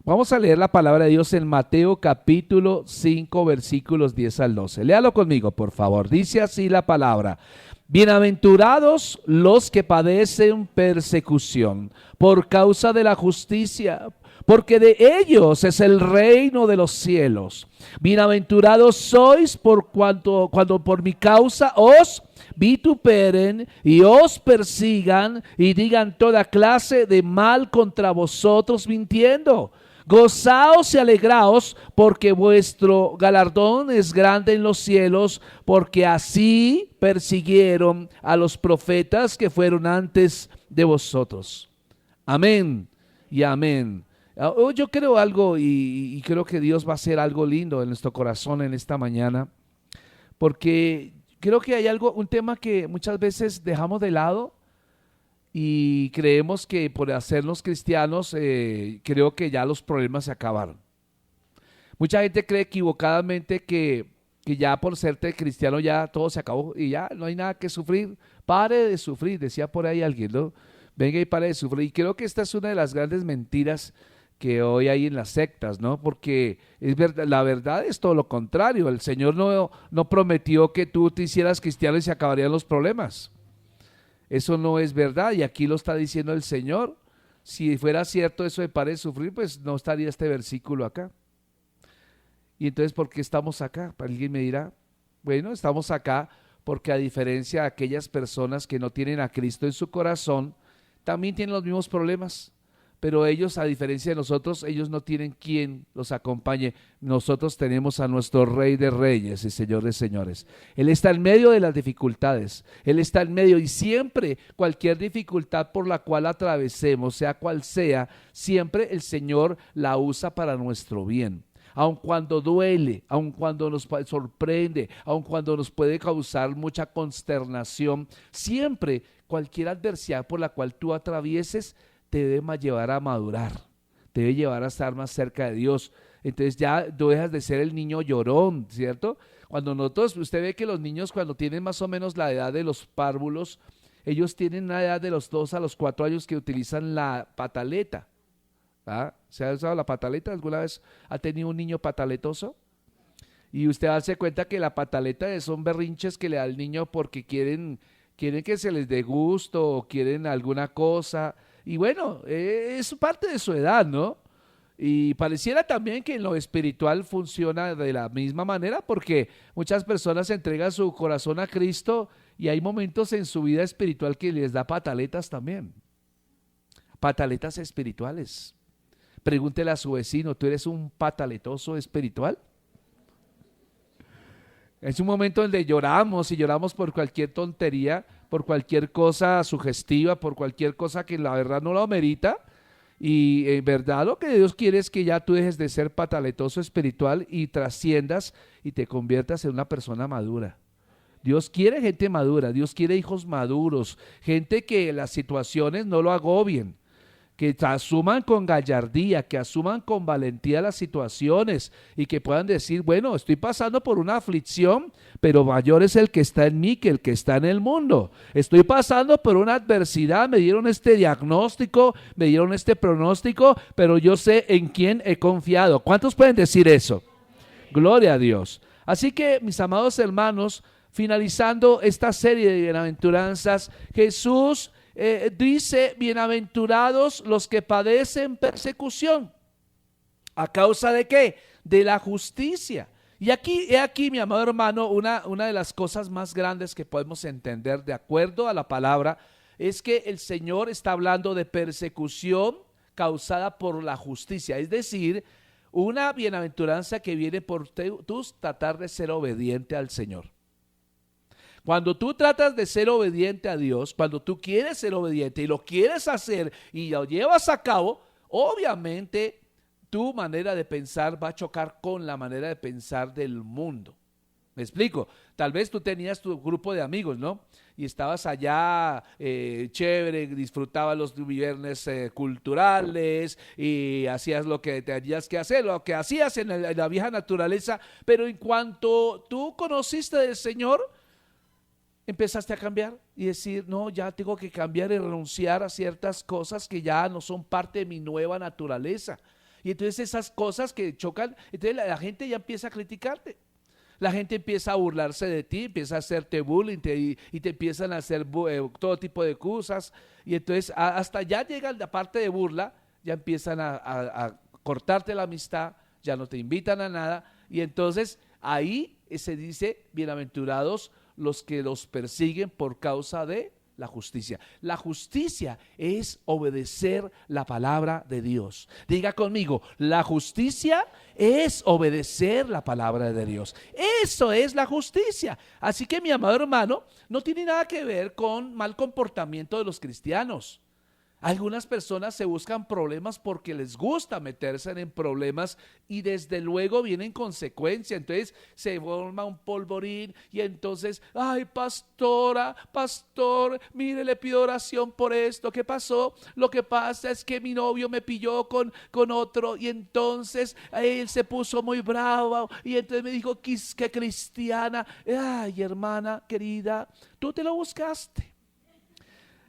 Vamos a leer la palabra de Dios en Mateo capítulo 5 versículos 10 al 12. Léalo conmigo, por favor. Dice así la palabra: bienaventurados los que padecen persecución por causa de la justicia, porque de ellos es el reino de los cielos. Bienaventurados sois por cuando por mi causa os vituperen y os persigan y digan toda clase de mal contra vosotros mintiendo. Gozaos y alegraos, porque vuestro galardón es grande en los cielos, porque así persiguieron a los profetas que fueron antes de vosotros. Amén y amén. Yo creo algo y creo que Dios va a hacer algo lindo en nuestro corazón en esta mañana, porque creo que hay un tema que muchas veces dejamos de lado y creemos que por hacernos cristianos, creo que ya los problemas se acabaron. Mucha gente cree equivocadamente que ya por serte cristiano ya todo se acabó y ya no hay nada que sufrir. Pare de sufrir, decía por ahí alguien, ¿no? Venga y pare de sufrir. Y creo que esta es una de las grandes mentiras que hoy hay en las sectas, ¿no? Porque es verdad, la verdad es todo lo contrario. El Señor no prometió que tú te hicieras cristiano y se acabarían los problemas. Eso no es verdad y aquí lo está diciendo el Señor. Si fuera cierto eso de pare de sufrir, pues no estaría este versículo acá. Y entonces, ¿por qué estamos acá? Alguien me dirá, bueno, estamos acá porque a diferencia de aquellas personas que no tienen a Cristo en su corazón, también tienen los mismos problemas. Pero ellos, a diferencia de nosotros, ellos no tienen quien los acompañe. Nosotros tenemos a nuestro Rey de Reyes y Señor de Señores. Él está en medio de las dificultades. Él está en medio y siempre cualquier dificultad por la cual atravesemos, sea cual sea, siempre el Señor la usa para nuestro bien. Aun cuando duele, aun cuando nos sorprende, aun cuando nos puede causar mucha consternación, siempre cualquier adversidad por la cual tú atravieses te debe llevar a madurar, te debe llevar a estar más cerca de Dios. Entonces ya no dejas de ser el niño llorón, ¿cierto? Cuando nosotros, usted ve que los niños cuando tienen más o menos la edad de los párvulos, ellos tienen una edad de los 2 a los 4 años que utilizan la pataleta. ¿Ah? ¿Se ha usado la pataleta? ¿Alguna vez ha tenido un niño pataletoso? Y usted darse cuenta que la pataleta son berrinches que le da al niño porque quieren que se les dé gusto o quieren alguna cosa. Y bueno, es parte de su edad, ¿no? Y pareciera también que en lo espiritual funciona de la misma manera porque muchas personas entregan su corazón a Cristo y hay momentos en su vida espiritual que les da pataletas también. Pataletas espirituales. Pregúntele a su vecino, ¿tú eres un pataletoso espiritual? Es un momento donde lloramos y lloramos por cualquier tontería, por cualquier cosa sugestiva, por cualquier cosa que la verdad no lo amerita. Y en verdad lo que Dios quiere es que ya tú dejes de ser pataletoso espiritual y trasciendas y te conviertas en una persona madura. Dios quiere gente madura, Dios quiere hijos maduros, gente que las situaciones no lo agobien, que asuman con gallardía, que asuman con valentía las situaciones y que puedan decir, bueno, estoy pasando por una aflicción, pero mayor es el que está en mí que el que está en el mundo. Estoy pasando por una adversidad, me dieron este diagnóstico, me dieron este pronóstico, pero yo sé en quién he confiado. ¿Cuántos pueden decir eso? Gloria a Dios. Así que, mis amados hermanos, finalizando esta serie de bienaventuranzas, Jesús dice, bienaventurados los que padecen persecución. ¿A causa de qué? De la justicia. Y aquí, mi amado hermano, una de las cosas más grandes que podemos entender de acuerdo a la palabra es que el Señor está hablando de persecución causada por la justicia. Es decir, una bienaventuranza que viene por tú tratar de ser obediente al Señor. Cuando tú tratas de ser obediente a Dios, cuando tú quieres ser obediente y lo quieres hacer y lo llevas a cabo, obviamente tu manera de pensar va a chocar con la manera de pensar del mundo. ¿Me explico? Tal vez tú tenías tu grupo de amigos, ¿no? Y estabas allá, chévere, disfrutabas los viernes culturales y hacías lo que tenías que hacer, lo que hacías en la vieja naturaleza, pero en cuanto tú conociste del Señor, empezaste a cambiar y decir, no, ya tengo que cambiar y renunciar a ciertas cosas que ya no son parte de mi nueva naturaleza. Y entonces esas cosas que chocan, entonces la gente ya empieza a criticarte. La gente empieza a burlarse de ti, empieza a hacerte bullying y te empiezan a hacer todo tipo de cosas. Y entonces hasta ya llega la parte de burla, ya empiezan a cortarte la amistad, ya no te invitan a nada. Y entonces ahí se dice, bienaventurados los que los persiguen por causa de la justicia. La justicia es obedecer la palabra de Dios. Diga conmigo, la justicia es obedecer la palabra de Dios. Eso es la justicia. Así que mi amado hermano, no tiene nada que ver con mal comportamiento de los cristianos. Algunas personas se buscan problemas porque les gusta meterse en problemas y desde luego vienen consecuencias. Entonces se forma un polvorín y entonces, ay, pastora, pastor, mire, le pido oración por esto. ¿Qué pasó? Lo que pasa es que mi novio me pilló con otro y entonces él se puso muy bravo y entonces me dijo que cristiana. Ay, hermana querida, tú te lo buscaste.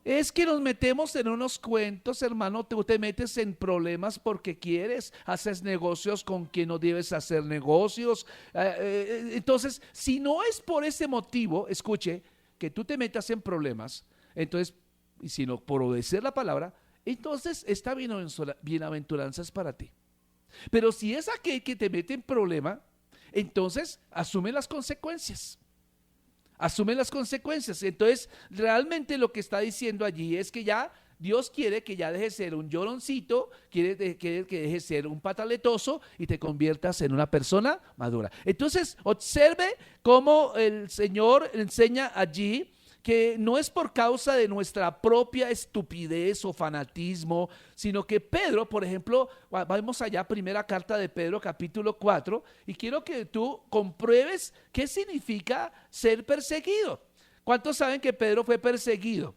Es que nos metemos en unos cuentos, hermano, tú te metes en problemas porque quieres, haces negocios con quien no debes hacer negocios. Entonces, si no es por ese motivo, escuche, que tú te metas en problemas, entonces, y sino por obedecer la palabra, entonces esta bienaventuranza es para ti. Pero si es aquel que te mete en problema, entonces asume las consecuencias. Asume las consecuencias. Entonces, realmente lo que está diciendo allí es que ya Dios quiere que ya dejes de ser un lloroncito, quiere que dejes de ser un pataletoso y te conviertas en una persona madura. Entonces, observe cómo el Señor enseña allí que no es por causa de nuestra propia estupidez o fanatismo, sino que Pedro, por ejemplo, vamos allá, primera carta de Pedro, capítulo 4, y quiero que tú compruebes qué significa ser perseguido. ¿Cuántos saben que Pedro fue perseguido?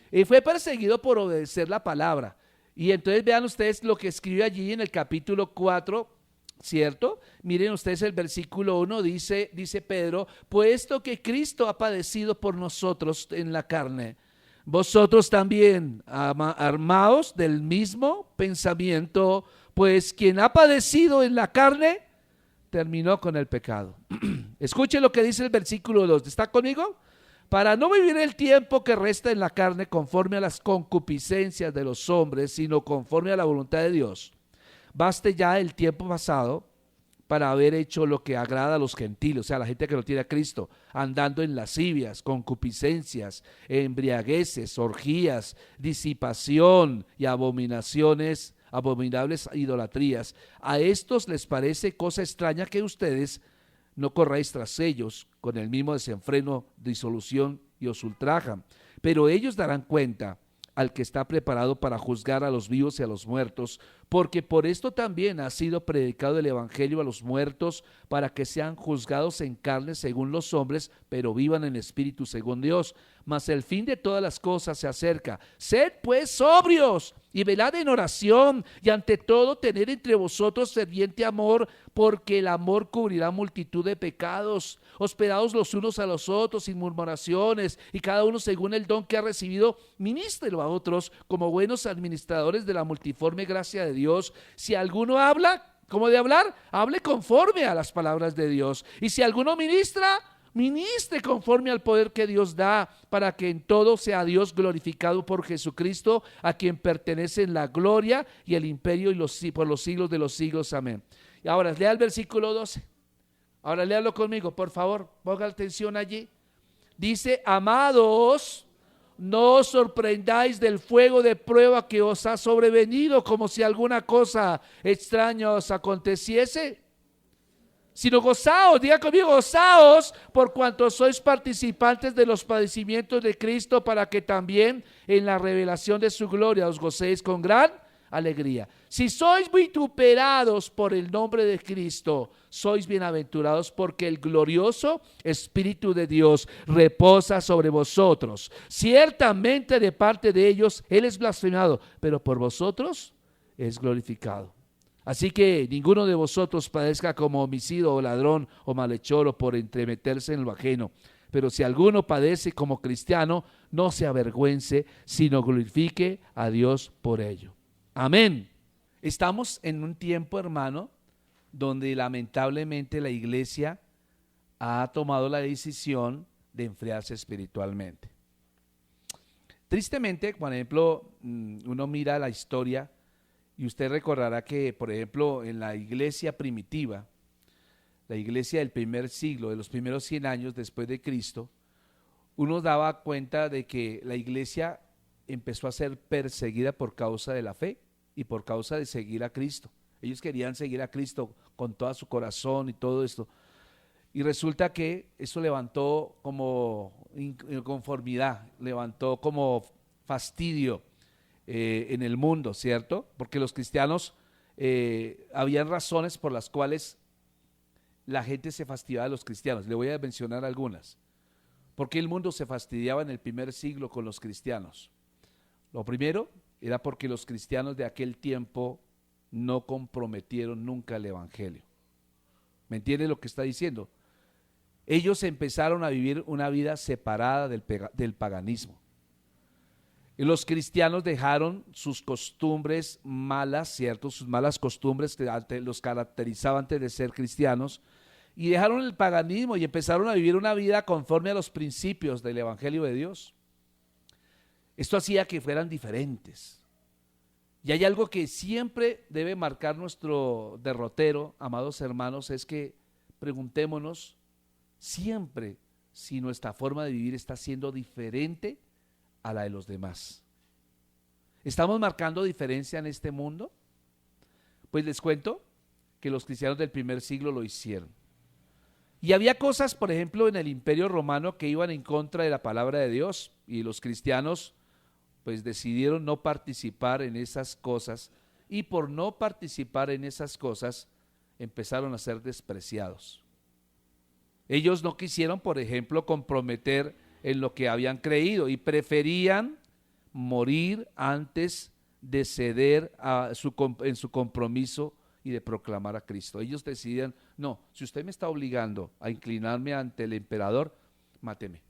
Y fue perseguido por obedecer la palabra. Y entonces vean ustedes lo que escribe allí en el capítulo 4, ¿cierto? Miren ustedes el versículo 1, dice Pedro, puesto que Cristo ha padecido por nosotros en la carne, vosotros también armaos del mismo pensamiento, pues quien ha padecido en la carne, terminó con el pecado. Escuche lo que dice el versículo 2, ¿está conmigo? Para no vivir el tiempo que resta en la carne conforme a las concupiscencias de los hombres, sino conforme a la voluntad de Dios. Baste ya el tiempo pasado para haber hecho lo que agrada a los gentiles, o sea, la gente que no tiene a Cristo, andando en lascivias, concupiscencias, embriagueces, orgías, disipación y abominables idolatrías. A estos les parece cosa extraña que ustedes no corráis tras ellos con el mismo desenfreno, disolución y os ultrajan. Pero ellos darán cuenta al que está preparado para juzgar a los vivos y a los muertos, porque por esto también ha sido predicado el evangelio a los muertos, para que sean juzgados en carne según los hombres, pero vivan en espíritu según Dios. Mas el fin de todas las cosas se acerca. Sed pues sobrios y velad en oración, y ante todo tener entre vosotros ferviente amor, porque el amor cubrirá multitud de pecados. Hospedaos los unos a los otros sin murmuraciones, y cada uno según el don que ha recibido, ministrelo a otros como buenos administradores de la multiforme gracia de Dios. Si alguno habla, ¿cómo de hablar? Hable conforme a las palabras de Dios. Y si alguno ministra, ministre conforme al poder que Dios da, para que en todo sea Dios glorificado por Jesucristo, a quien pertenecen la gloria y el imperio y por los siglos de los siglos. Amén. Y ahora lea el versículo 12. Ahora léalo conmigo, por favor. Ponga atención allí. Dice, amados, no os sorprendáis del fuego de prueba que os ha sobrevenido, como si alguna cosa extraña os aconteciese, sino gozaos, diga conmigo, gozaos por cuanto sois participantes de los padecimientos de Cristo, para que también en la revelación de su gloria os gocéis con gran alegría. Si sois vituperados por el nombre de Cristo, sois bienaventurados, porque el glorioso Espíritu de Dios reposa sobre vosotros. Ciertamente de parte de ellos Él es blasfemado, pero por vosotros es glorificado. Así que ninguno de vosotros padezca como homicida o ladrón o malhechor o por entremeterse en lo ajeno. Pero si alguno padece como cristiano, no se avergüence, sino glorifique a Dios por ello. Amén. Estamos en un tiempo, hermano, donde lamentablemente la iglesia ha tomado la decisión de enfriarse espiritualmente. Tristemente, por ejemplo, uno mira la historia y usted recordará que, por ejemplo, en la iglesia primitiva, la iglesia del primer siglo, de los primeros 100 años después de Cristo, uno daba cuenta de que la iglesia empezó a ser perseguida por causa de la fe y por causa de seguir a Cristo. Ellos querían seguir a Cristo con todo su corazón y todo esto. Y resulta que eso levantó como inconformidad, levantó como fastidio en el mundo, ¿cierto? Porque los cristianos, habían razones por las cuales la gente se fastidiaba de los cristianos. Le voy a mencionar algunas. ¿Por qué el mundo se fastidiaba en el primer siglo con los cristianos? Lo primero era porque los cristianos de aquel tiempo no comprometieron nunca el evangelio. ¿Me entiende lo que está diciendo? Ellos empezaron a vivir una vida separada del paganismo. Y los cristianos dejaron sus costumbres malas, ¿cierto? Sus malas costumbres que los caracterizaban antes de ser cristianos, y dejaron el paganismo y empezaron a vivir una vida conforme a los principios del evangelio de Dios. Esto hacía que fueran diferentes. Y hay algo que siempre debe marcar nuestro derrotero, amados hermanos, es que preguntémonos siempre si nuestra forma de vivir está siendo diferente a la de los demás. ¿Estamos marcando diferencia en este mundo? Pues les cuento que los cristianos del primer siglo lo hicieron. Y había cosas, por ejemplo, en el Imperio Romano que iban en contra de la palabra de Dios, y los cristianos pues decidieron no participar en esas cosas, y por no participar en esas cosas empezaron a ser despreciados. Ellos no quisieron, por ejemplo, comprometer en lo que habían creído y preferían morir antes de ceder en su compromiso y de proclamar a Cristo. Ellos decidían, no, si usted me está obligando a inclinarme ante el emperador, máteme.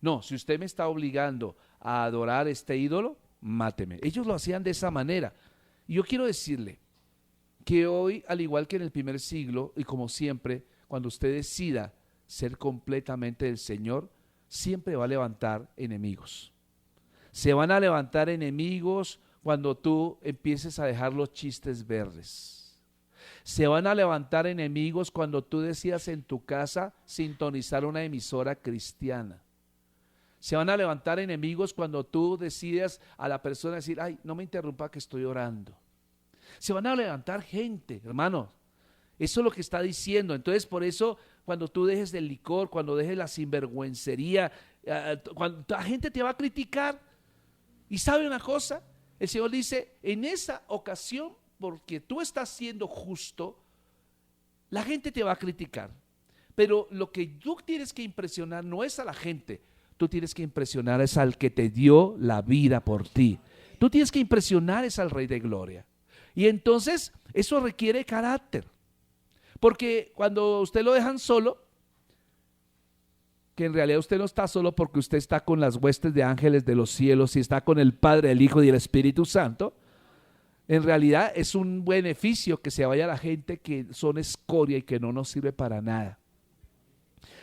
No, si usted me está obligando a adorar este ídolo, máteme. Ellos lo hacían de esa manera. Y yo quiero decirle que hoy, al igual que en el primer siglo, y como siempre, cuando usted decida ser completamente del Señor, siempre va a levantar enemigos. Se van a levantar enemigos cuando tú empieces a dejar los chistes verdes. Se van a levantar enemigos cuando tú decidas en tu casa sintonizar una emisora cristiana. Se van a levantar enemigos cuando tú decidas a la persona decir, ay, no me interrumpa que estoy orando. Se van a levantar gente, hermanos. Eso es lo que está diciendo. Entonces, por eso, cuando tú dejes del licor, cuando dejes la sinvergüencería, cuando la gente te va a criticar. Y sabe una cosa, el Señor dice, en esa ocasión, porque tú estás siendo justo, la gente te va a criticar. Pero lo que tú tienes que impresionar no es a la gente, tú tienes que impresionar es al que te dio la vida por ti. Tú tienes que impresionar es al Rey de Gloria. Y entonces, eso requiere carácter. Porque cuando usted lo dejan solo, que en realidad usted no está solo porque usted está con las huestes de ángeles de los cielos y está con el Padre, el Hijo y el Espíritu Santo, en realidad es un beneficio que se vaya la gente que son escoria y que no nos sirve para nada.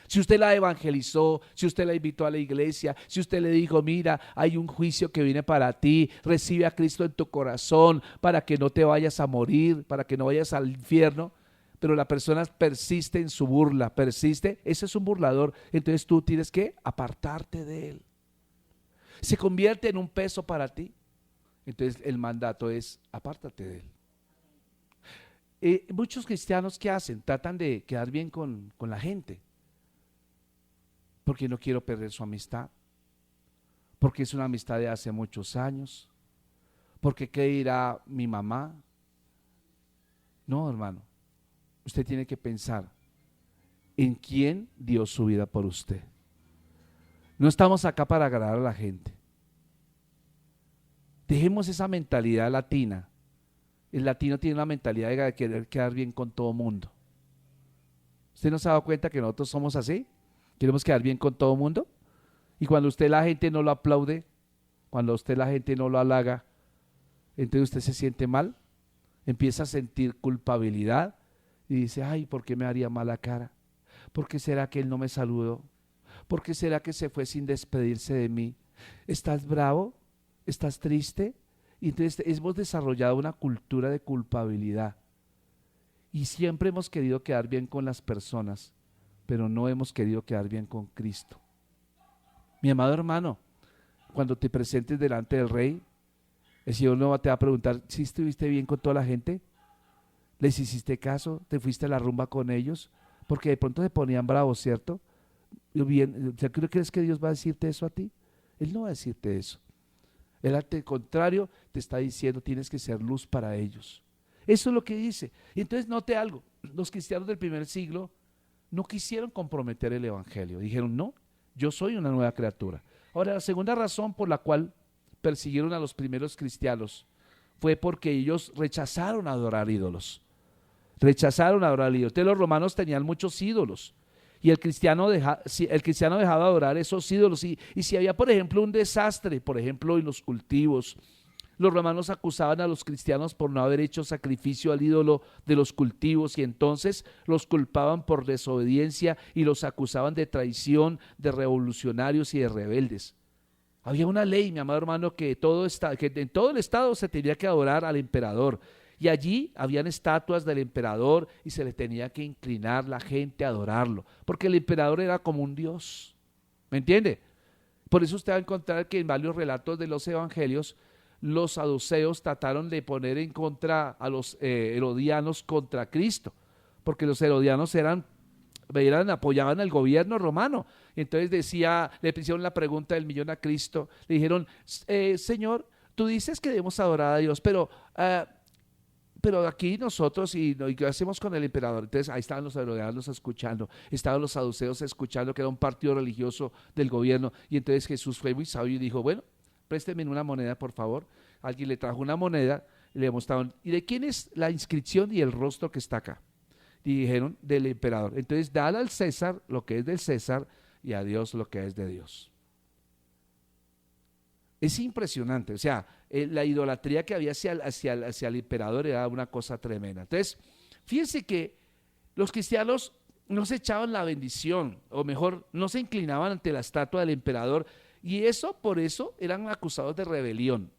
Si usted la evangelizó, si usted la invitó a la iglesia, si usted le dijo, mira, hay un juicio que viene para ti, recibe a Cristo en tu corazón para que no te vayas a morir, para que no vayas al infierno, pero la persona persiste en su burla, persiste, ese es un burlador, entonces tú tienes que apartarte de él. Se convierte en un peso para ti, entonces el mandato es apártate de él. Muchos cristianos, ¿qué hacen? Tratan de quedar bien con la gente, porque no quiero perder su amistad, porque es una amistad de hace muchos años, porque ¿qué dirá mi mamá? No, hermano. Usted tiene que pensar en quién dio su vida por usted. No estamos acá para agradar a la gente. Dejemos esa mentalidad latina. El latino tiene una mentalidad de querer quedar bien con todo mundo. ¿Usted no se ha dado cuenta que nosotros somos así? Queremos quedar bien con todo mundo. Y cuando usted la gente no lo aplaude, cuando usted la gente no lo halaga, entonces usted se siente mal. empieza a sentir culpabilidad y dice, ay, ¿por qué me haría mala cara? ¿Por qué será que él no me saludó? ¿Por qué será que se fue sin despedirse de mí? ¿Estás bravo? ¿Estás triste? Y entonces hemos desarrollado una cultura de culpabilidad y siempre hemos querido quedar bien con las personas, pero no hemos querido quedar bien con Cristo. Mi amado hermano, cuando te presentes delante del Rey, el Señor no te va a preguntar si estuviste bien con toda la gente, les hiciste caso, te fuiste a la rumba con ellos, porque de pronto se ponían bravos, ¿cierto? Bien, o sea, ¿tú crees que Dios va a decirte eso a ti? Él no va a decirte eso. Él al contrario te está diciendo tienes que ser luz para ellos. Eso es lo que dice. Y entonces note algo, los cristianos del primer siglo no quisieron comprometer el evangelio, dijeron no, yo soy una nueva criatura. Ahora la segunda razón por la cual persiguieron a los primeros cristianos fue porque ellos rechazaron adorar ídolos. Rechazaron adorar ídolos. Entonces los romanos tenían muchos ídolos y el cristiano dejaba de adorar esos ídolos y si había por ejemplo un desastre, por ejemplo en los cultivos, los romanos acusaban a los cristianos por no haber hecho sacrificio al ídolo de los cultivos y entonces los culpaban por desobediencia y los acusaban de traición, de revolucionarios y de rebeldes. Había una ley, mi amado hermano, que en todo el estado se tenía que adorar al emperador. Y allí habían estatuas del emperador y se le tenía que inclinar la gente a adorarlo, porque el emperador era como un dios. ¿Me entiende? Por eso usted va a encontrar que en varios relatos de los evangelios, los saduceos trataron de poner en contra a los herodianos contra Cristo, porque los herodianos apoyaban al gobierno romano. Entonces le hicieron la pregunta del millón a Cristo, le dijeron, Señor, tú dices que debemos adorar a Dios, pero aquí nosotros, ¿y qué hacemos con el emperador? Entonces ahí estaban los herodianos escuchando, estaban los saduceos escuchando, que era un partido religioso del gobierno, y entonces Jesús fue muy sabio y dijo, bueno, présteme una moneda por favor. Alguien le trajo una moneda y le mostraron, ¿y de quién es la inscripción y el rostro que está acá? Y dijeron, del emperador. Entonces dale al César lo que es del César y a Dios lo que es de Dios. Es impresionante, o sea, la idolatría que había hacia el emperador era una cosa tremenda. Entonces, fíjense que los cristianos no se echaban la bendición, o mejor, no se inclinaban ante la estatua del emperador, y por eso eran acusados de rebelión,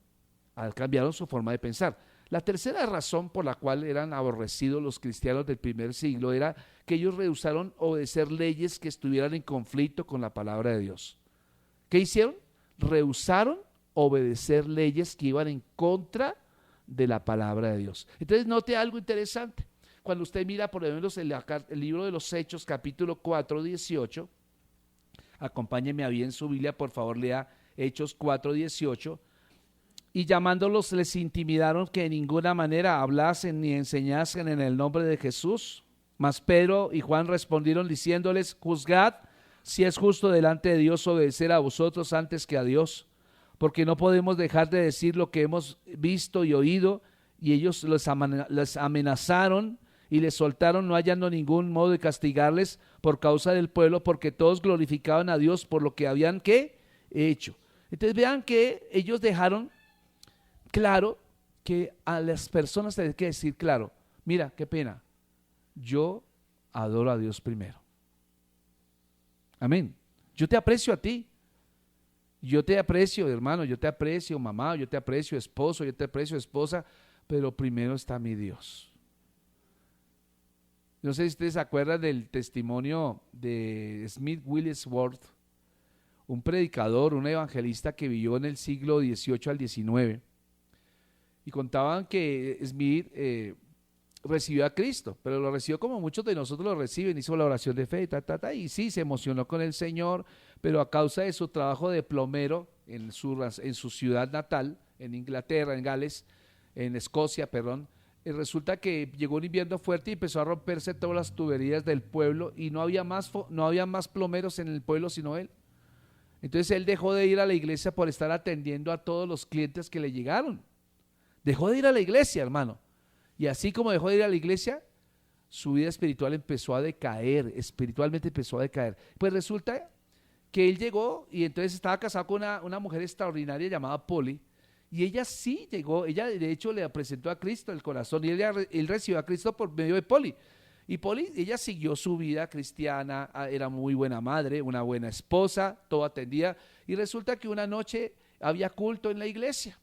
cambiaron su forma de pensar. La tercera razón por la cual eran aborrecidos los cristianos del primer siglo era que ellos rehusaron obedecer leyes que estuvieran en conflicto con la palabra de Dios. ¿Qué hicieron? Rehusaron obedecer leyes que iban en contra de la palabra de Dios. Entonces note algo interesante. Cuando usted mira por ejemplo el libro de los Hechos, capítulo 4, 18, acompáñeme ahí en su Biblia, por favor, lea Hechos 4, 18. Y llamándolos les intimidaron que de ninguna manera hablasen ni enseñasen en el nombre de Jesús. Mas Pedro y Juan respondieron diciéndoles, juzgad si es justo delante de Dios obedecer a vosotros antes que a Dios, porque no podemos dejar de decir lo que hemos visto y oído. Y ellos les amenazaron y les soltaron, no hallando ningún modo de castigarles por causa del pueblo, porque todos glorificaban a Dios por lo que habían hecho. Entonces vean que ellos dejaron claro que a las personas tienen que decir claro, mira, qué pena, yo adoro a Dios primero. Amén. Yo te aprecio a ti. Yo te aprecio, hermano, yo te aprecio, mamá, yo te aprecio, esposo, yo te aprecio, esposa, pero primero está mi Dios. No sé si ustedes se acuerdan del testimonio de Smith Wigglesworth, un predicador, un evangelista que vivió en el siglo XVIII al XIX, y contaban que Smith recibió a Cristo, pero lo recibió como muchos de nosotros lo reciben, hizo la oración de fe, y sí, se emocionó con el Señor, pero a causa de su trabajo de plomero en su ciudad natal, en Inglaterra, en Gales, en Escocia, perdón, resulta que llegó un invierno fuerte y empezó a romperse todas las tuberías del pueblo y no había más plomeros en el pueblo sino él. Entonces él dejó de ir a la iglesia por estar atendiendo a todos los clientes que le llegaron. Dejó de ir a la iglesia, hermano. Y así como dejó de ir a la iglesia, su vida espiritual empezó a decaer, espiritualmente empezó a decaer. Pues resulta que él llegó y entonces estaba casado con una mujer extraordinaria llamada Polly, Y ella sí llegó, ella de hecho le presentó a Cristo el corazón y él recibió a Cristo por medio de Poli. Y Poli, ella siguió su vida cristiana, era muy buena madre, una buena esposa, todo atendía. Y resulta que una noche había culto en la iglesia.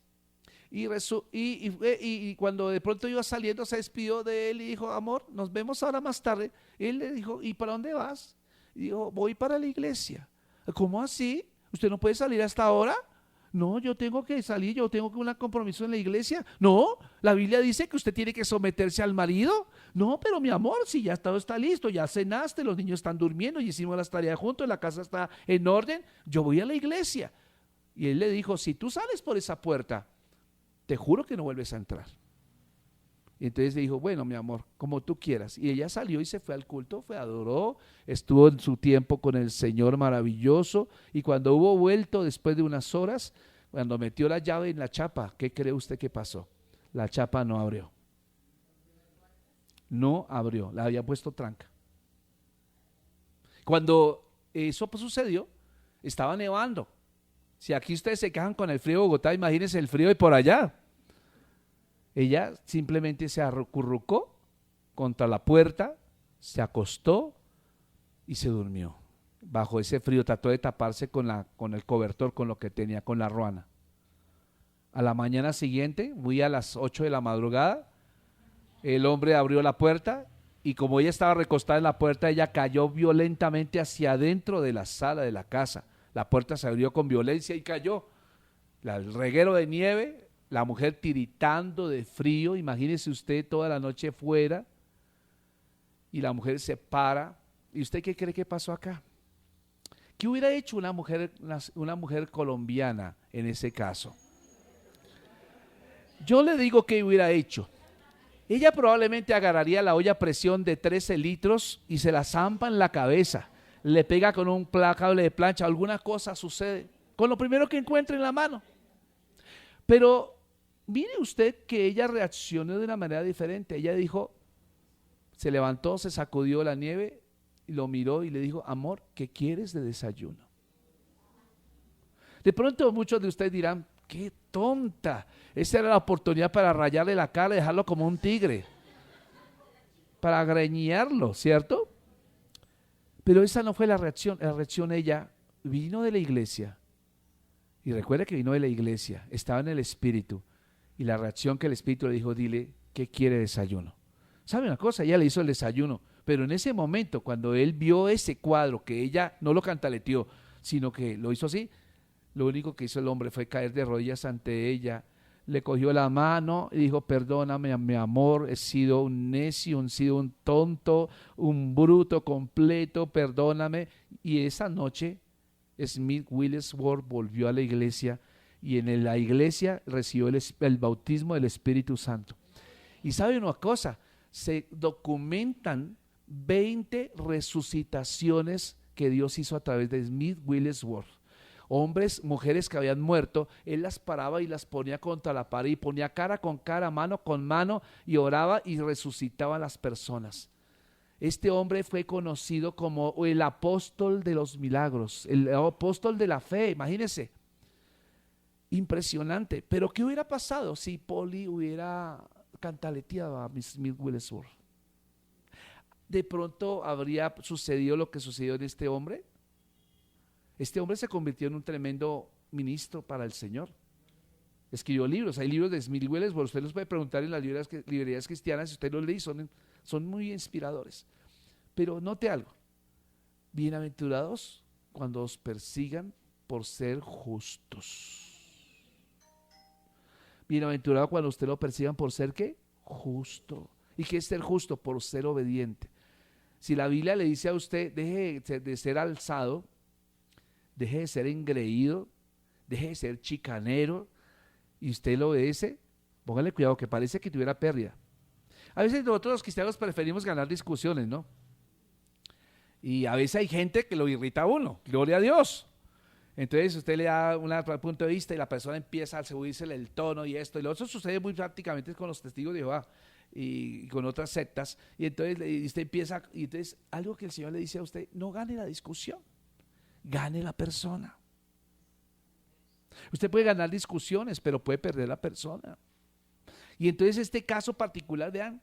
Y cuando de pronto iba saliendo, se despidió de él y dijo, amor, nos vemos ahora más tarde. Él le dijo, ¿y para dónde vas? Y dijo, voy para la iglesia. ¿Cómo así? ¿Usted no puede salir hasta ahora? No, yo tengo que salir, yo tengo un compromiso en la iglesia. No, la Biblia dice que usted tiene que someterse al marido. No, pero mi amor, si ya todo está listo, ya cenaste, los niños están durmiendo y hicimos las tareas juntos, la casa está en orden, yo voy a la iglesia. Y él le dijo, si tú sales por esa puerta, te juro que no vuelves a entrar. Y entonces le dijo, bueno, mi amor, como tú quieras. Y ella salió y se fue al culto, adoró, estuvo en su tiempo con el Señor maravilloso. Y cuando hubo vuelto después de unas horas, cuando metió la llave en la chapa, ¿qué cree usted que pasó? La chapa no abrió. No abrió, la había puesto tranca. Cuando eso sucedió, estaba nevando. Si aquí ustedes se quejan con el frío de Bogotá, imagínense el frío de por allá. Ella simplemente se acurrucó contra la puerta, se acostó y se durmió. Bajo ese frío trató de taparse con el cobertor, con lo que tenía, con la ruana. A la mañana siguiente, muy a las 8 de la madrugada, el hombre abrió la puerta y como ella estaba recostada en la puerta, ella cayó violentamente hacia adentro de la sala de la casa. La puerta se abrió con violencia y cayó. El reguero de nieve, la mujer tiritando de frío, imagínese usted toda la noche fuera, y la mujer se para. ¿Y usted qué cree que pasó acá? ¿Qué hubiera hecho una mujer colombiana en ese caso? Yo le digo que hubiera hecho. Ella probablemente agarraría la olla a presión de 13 litros y se la zampa en la cabeza, le pega con un cable de plancha, alguna cosa sucede, con lo primero que encuentre en la mano. Pero mire usted que ella reaccionó de una manera diferente. Ella dijo, se levantó, se sacudió la nieve, y lo miró y le dijo, amor, ¿qué quieres de desayuno? De pronto muchos de ustedes dirán, qué tonta, esa era la oportunidad para rayarle la cara y dejarlo como un tigre, para greñirlo, ¿cierto? Pero esa no fue la reacción ella vino de la iglesia, y recuerda que vino de la iglesia, estaba en el Espíritu, y la reacción que el Espíritu le dijo, dile, ¿qué quiere de desayuno? ¿Sabe una cosa? Ella le hizo el desayuno, pero en ese momento, cuando él vio ese cuadro, que ella no lo cantaleteó, sino que lo hizo así, lo único que hizo el hombre fue caer de rodillas ante ella, le cogió la mano y dijo, perdóname, mi amor, he sido un necio, he sido un tonto, un bruto completo, perdóname. Y esa noche Smith Wigglesworth volvió a la iglesia y en la iglesia recibió el bautismo del Espíritu Santo. Y sabe una cosa, se documentan 20 resucitaciones que Dios hizo a través de Smith Wigglesworth. Hombres, mujeres que habían muerto, él las paraba y las ponía contra la pared y ponía cara con cara, mano con mano y oraba y resucitaba a las personas. Este hombre fue conocido como el apóstol de los milagros, el apóstol de la fe, imagínense. Impresionante. Pero ¿qué hubiera pasado si Polly hubiera cantaleteado a Smith Wigglesworth? ¿De pronto habría sucedido lo que sucedió en este hombre? Este hombre se convirtió en un tremendo ministro para el Señor. Escribió libros, hay libros de Smith Wigglesworth, usted los puede preguntar en las librerías cristianas, si usted los lee, son muy inspiradores. Pero note algo, bienaventurados cuando os persigan por ser justos. Bienaventurado cuando usted lo persigan por ser ¿qué? Justo. ¿Y qué es ser justo? Por ser obediente. Si la Biblia le dice a usted, deje de ser alzado, deje de ser engreído, deje de ser chicanero, y usted lo obedece, póngale cuidado que parece que tuviera pérdida. A veces nosotros los cristianos preferimos ganar discusiones, ¿no? Y a veces hay gente que lo irrita a uno, gloria a Dios. Entonces usted le da un punto de vista y la persona empieza a subirse el tono y esto y lo otro. Sucede muy prácticamente con los testigos de Jehová y con otras sectas. Y entonces usted empieza, y entonces algo que el Señor le dice a usted, no gane la discusión, gane la persona. Usted puede ganar discusiones, pero puede perder la persona. Y entonces este caso particular, vean,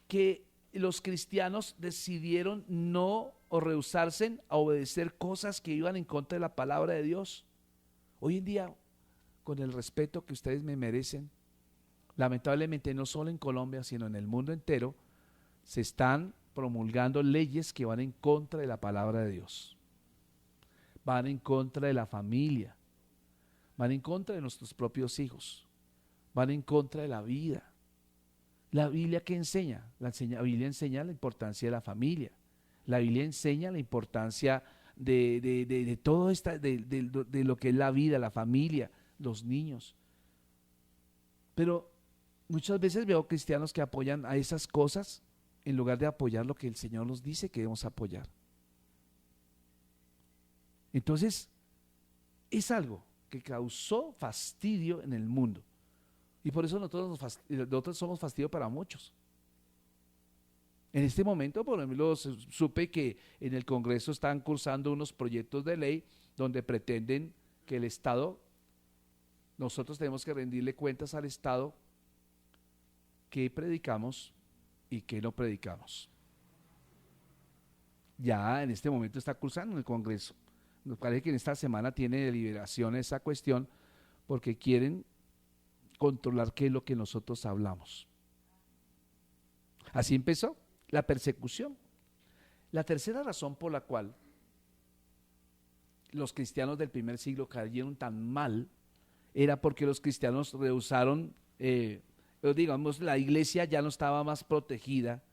que los cristianos decidieron no o rehusarse a obedecer cosas que iban en contra de la palabra de Dios. Hoy en día, con el respeto que ustedes me merecen, lamentablemente no solo en Colombia, sino en el mundo entero, se están promulgando leyes que van en contra de la palabra de Dios. Van en contra de la familia, van en contra de nuestros propios hijos, van en contra de la vida. ¿La Biblia qué enseña? La Biblia enseña la importancia de la familia. La Biblia enseña la importancia de todo de lo que es la vida, la familia, los niños. Pero muchas veces veo cristianos que apoyan a esas cosas en lugar de apoyar lo que el Señor nos dice que debemos apoyar. Entonces, es algo que causó fastidio en el mundo. Y por eso nosotros somos fastidio para muchos. En este momento, por ejemplo, supe que en el Congreso están cursando unos proyectos de ley donde pretenden que el Estado, nosotros tenemos que rendirle cuentas al Estado qué predicamos y qué no predicamos. Ya en este momento está cursando en el Congreso. Nos parece que en esta semana tiene deliberación esa cuestión porque quieren controlar qué es lo que nosotros hablamos. Así empezó la persecución. La tercera razón por la cual los cristianos del primer siglo cayeron tan mal era porque los cristianos rehusaron, digamos, la iglesia ya no estaba más protegida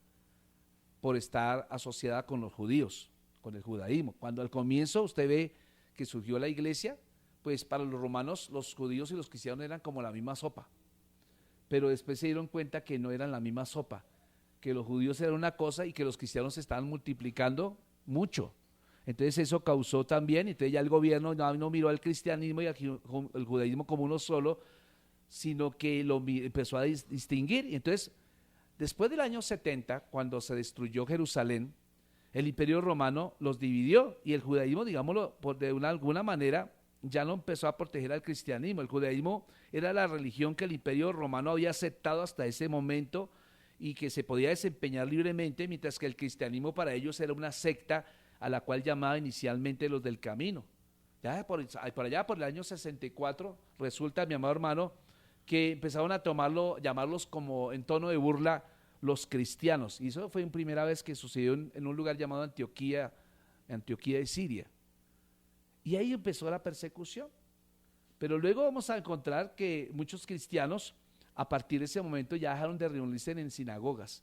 por estar asociada con los judíos, con el judaísmo. Cuando al comienzo usted ve que surgió la iglesia, pues para los romanos, los judíos y los cristianos eran como la misma sopa. Pero después se dieron cuenta que no eran la misma sopa, que los judíos eran una cosa y que los cristianos se estaban multiplicando mucho. Entonces eso causó también, entonces ya el gobierno no miró al cristianismo y al judaísmo como uno solo, sino que lo empezó a distinguir. Y entonces, después del año 70, cuando se destruyó Jerusalén, el imperio romano los dividió y el judaísmo, digámoslo, de alguna manera, ya no empezó a proteger al cristianismo. El judaísmo era la religión que el imperio romano había aceptado hasta ese momento y que se podía desempeñar libremente, mientras que el cristianismo para ellos era una secta a la cual llamaba inicialmente los del camino. Ya por allá, por el año 64, resulta, mi amado hermano, que empezaron a llamarlos como en tono de burla los cristianos. Y eso fue en primera vez que sucedió en un lugar llamado Antioquía de Siria. Y ahí empezó la persecución. Pero luego vamos a encontrar que muchos cristianos, a partir de ese momento, ya dejaron de reunirse en sinagogas,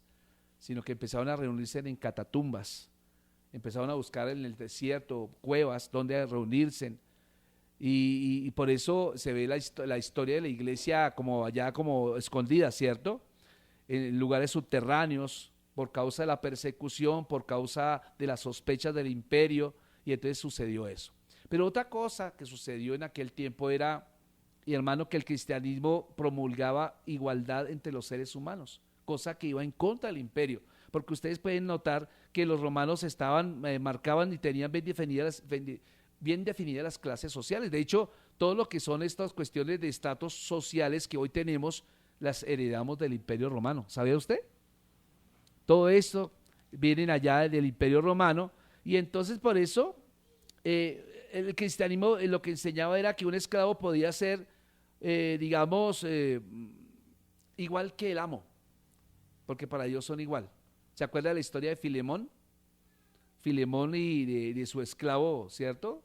sino que empezaron a reunirse en catatumbas, empezaron a buscar en el desierto cuevas donde reunirse. Y por eso se ve la historia de la iglesia como allá como escondida, ¿cierto? En lugares subterráneos, por causa de la persecución, por causa de las sospechas del imperio, y entonces sucedió eso. Pero otra cosa que sucedió en aquel tiempo era, y hermano, que el cristianismo promulgaba igualdad entre los seres humanos, cosa que iba en contra del imperio, porque ustedes pueden notar que los romanos marcaban y tenían bien definidas las clases sociales. De hecho, todo lo que son estas cuestiones de estatus sociales que hoy tenemos, las heredamos del imperio romano. ¿Sabía usted? Todo esto vienen allá del imperio romano, y entonces por eso el cristianismo lo que enseñaba era que un esclavo podía ser, digamos, igual que el amo, porque para ellos son igual. ¿Se acuerda de la historia de Filemón? Filemón y de su esclavo, ¿cierto?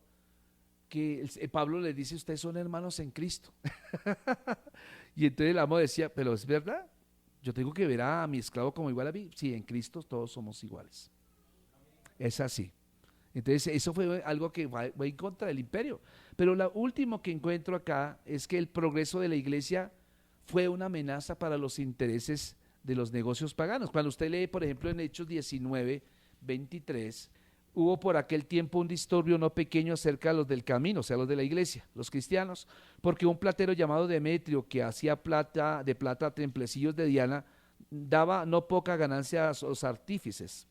Que Pablo les dice, ustedes son hermanos en Cristo. Y entonces el amo decía, pero es verdad, yo tengo que ver a mi esclavo como igual a mí. Sí, en Cristo todos somos iguales. Es así. Entonces eso fue algo que va en contra del imperio. Pero lo último que encuentro acá es que el progreso de la iglesia fue una amenaza para los intereses de los negocios paganos. Cuando usted lee, por ejemplo, en Hechos 19, 23, hubo por aquel tiempo un disturbio no pequeño acerca de los del camino, o sea, los de la iglesia, los cristianos, porque un platero llamado Demetrio, que hacía de plata templecillos de Diana, daba no poca ganancia a los artífices,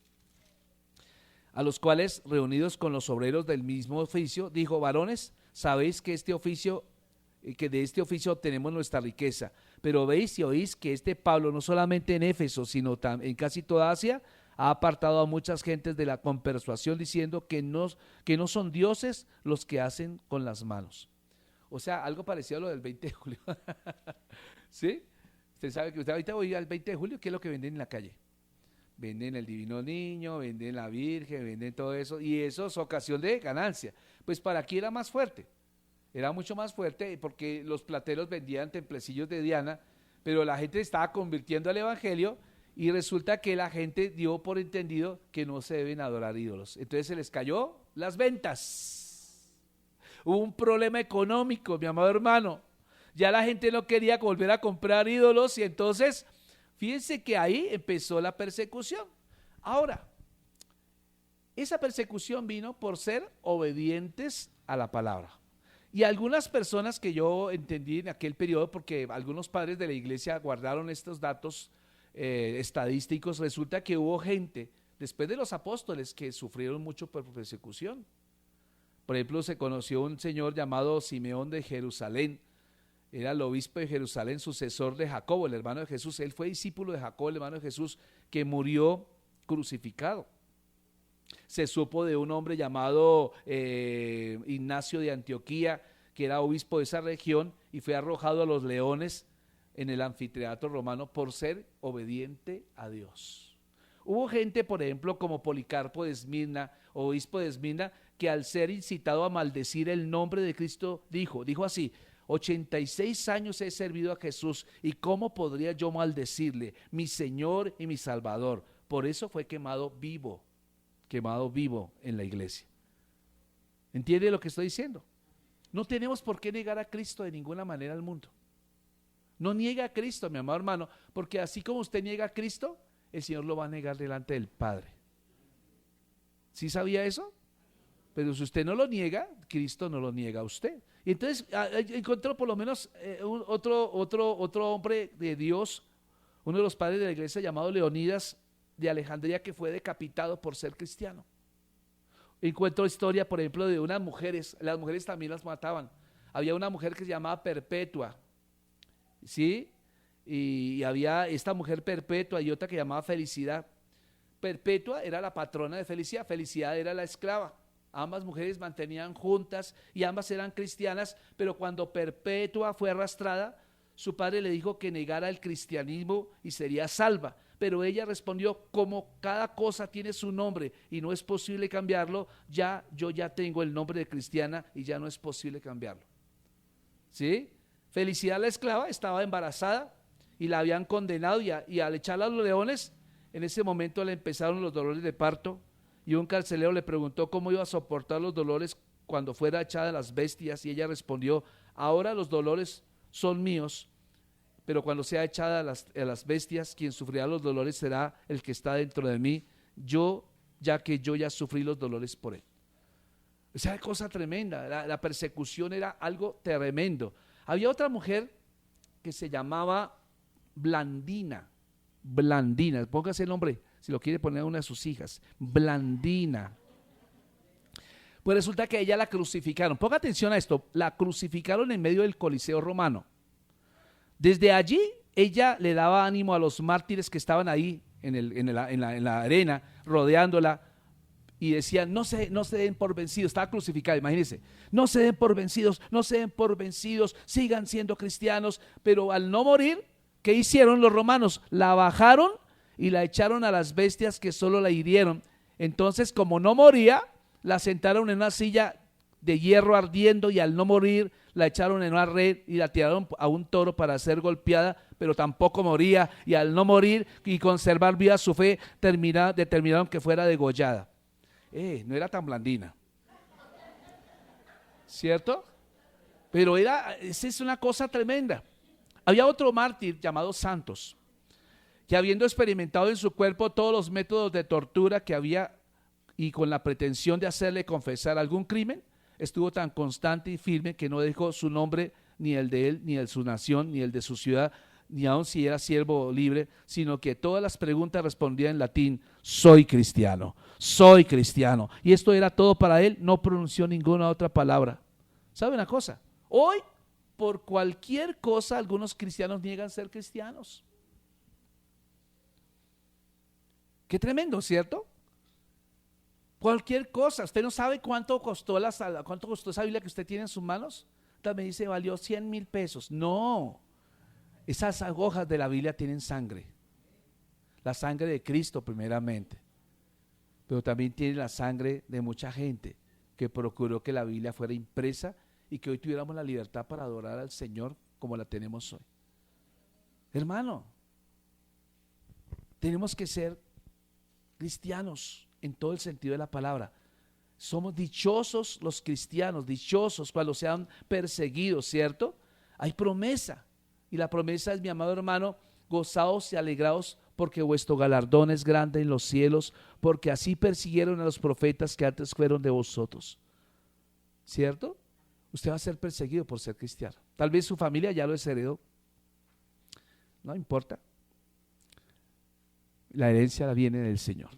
a los cuales, reunidos con los obreros del mismo oficio, dijo, varones, sabéis que este oficio que de este oficio obtenemos nuestra riqueza. Pero veis y oís que este Pablo, no solamente en Éfeso, sino en casi toda Asia, ha apartado a muchas gentes de con persuasión, diciendo que no son dioses los que hacen con las manos. O sea, algo parecido a lo del 20 de julio. ¿Sí? Usted sabe que usted ahorita voy al 20 de julio, ¿qué es lo que venden en la calle? Venden el Divino Niño, venden la Virgen, venden todo eso, y eso es ocasión de ganancia. Pues para aquí era más fuerte, era mucho más fuerte, porque los plateros vendían templecillos de Diana, pero la gente estaba convirtiendo al evangelio, y resulta que la gente dio por entendido que no se deben adorar ídolos. Entonces se les cayó las ventas. Hubo un problema económico, mi amado hermano. Ya la gente no quería volver a comprar ídolos, y entonces fíjense que ahí empezó la persecución. Ahora, esa persecución vino por ser obedientes a la palabra. Y algunas personas que yo entendí en aquel periodo, porque algunos padres de la iglesia guardaron estos datos estadísticos, resulta que hubo gente, después de los apóstoles, que sufrieron mucho por persecución. Por ejemplo, se conoció un señor llamado Simeón de Jerusalén. Era el obispo de Jerusalén, sucesor de Jacobo, el hermano de Jesús. Él fue discípulo de Jacobo, el hermano de Jesús, que murió crucificado. Se supo de un hombre llamado Ignacio de Antioquía, que era obispo de esa región, y fue arrojado a los leones en el anfiteatro romano por ser obediente a Dios. Hubo gente, por ejemplo, como Policarpo de Esmirna, obispo de Esmirna, que al ser incitado a maldecir el nombre de Cristo, dijo así: 86 años he servido a Jesús, y ¿cómo podría yo maldecirle, mi Señor y mi Salvador? Por eso fue quemado vivo en la iglesia. ¿Entiende lo que estoy diciendo? No tenemos por qué negar a Cristo de ninguna manera al mundo. No niegue a Cristo, mi amado hermano, porque así como usted niega a Cristo, el Señor lo va a negar delante del Padre. ¿Sí sabía eso? Pero si usted no lo niega, Cristo no lo niega a usted. Y entonces encontró por lo menos otro hombre de Dios, uno de los padres de la iglesia, llamado Leonidas de Alejandría, que fue decapitado por ser cristiano. Encuentro historia, por ejemplo, de unas mujeres. Las mujeres también las mataban. Había una mujer que se llamaba Perpetua, ¿sí? Y había esta mujer Perpetua y otra que llamaba Felicidad. Perpetua era la patrona de Felicidad, Felicidad era la esclava. Ambas mujeres mantenían juntas y ambas eran cristianas, pero cuando Perpetua fue arrastrada, su padre le dijo que negara el cristianismo y sería salva. Pero ella respondió: como cada cosa tiene su nombre y no es posible cambiarlo, yo ya tengo el nombre de cristiana y ya no es posible cambiarlo. ¿Sí? Felicidad, la esclava, estaba embarazada y la habían condenado, y al echarla a los leones, en ese momento le empezaron los dolores de parto, y un carcelero le preguntó cómo iba a soportar los dolores cuando fuera echada a las bestias, y ella respondió: ahora los dolores son míos, pero cuando sea echada a las bestias, quien sufrirá los dolores será el que está dentro de mí, ya que yo ya sufrí los dolores por él. Esa cosa tremenda, la persecución era algo tremendo. Había otra mujer que se llamaba Blandina, póngase el nombre, si lo quiere poner a una de sus hijas, Blandina. Pues resulta que a ella la crucificaron. Ponga atención a esto, la crucificaron en medio del Coliseo romano. Desde allí ella le daba ánimo a los mártires que estaban ahí en la arena, rodeándola, y decían: no se den por vencidos. Estaba crucificada, imagínense, no se den por vencidos, sigan siendo cristianos. Pero al no morir, ¿qué hicieron los romanos? La bajaron y la echaron a las bestias, que solo la hirieron. Entonces, como no moría, la sentaron en una silla de hierro ardiendo, y al no morir la echaron en una red y la tiraron a un toro para ser golpeada, pero tampoco moría, y al no morir y conservar viva su fe, determinaron que fuera degollada. No era tan blandina, ¿cierto? Pero esa es una cosa tremenda. Había otro mártir llamado Santos, que habiendo experimentado en su cuerpo todos los métodos de tortura que había, y con la pretensión de hacerle confesar algún crimen, estuvo tan constante y firme que no dejó su nombre, ni el de él, ni el de su nación, ni el de su ciudad, ni aun si era siervo libre, sino que todas las preguntas respondía en latín: soy cristiano. Y esto era todo para él, no pronunció ninguna otra palabra. ¿Sabe una cosa? Hoy por cualquier cosa algunos cristianos niegan ser cristianos. Qué tremendo, ¿cierto? Cualquier cosa. ¿Usted no sabe cuánto costó esa Biblia que usted tiene en sus manos? Entonces me dice, valió 100,000 pesos. No, esas hojas de la Biblia tienen sangre. La sangre de Cristo primeramente, pero también tiene la sangre de mucha gente que procuró que la Biblia fuera impresa y que hoy tuviéramos la libertad para adorar al Señor como la tenemos hoy. Hermano, tenemos que ser cristianos en todo el sentido de la palabra. Somos dichosos los cristianos, dichosos cuando sean perseguidos, ¿cierto? Hay promesa, y la promesa es, mi amado hermano, gozaos y alegraos porque vuestro galardón es grande en los cielos, porque así persiguieron a los profetas que antes fueron de vosotros. ¿Cierto? Usted va a ser perseguido por ser cristiano. Tal vez su familia ya lo desheredó. No importa. La herencia viene del Señor.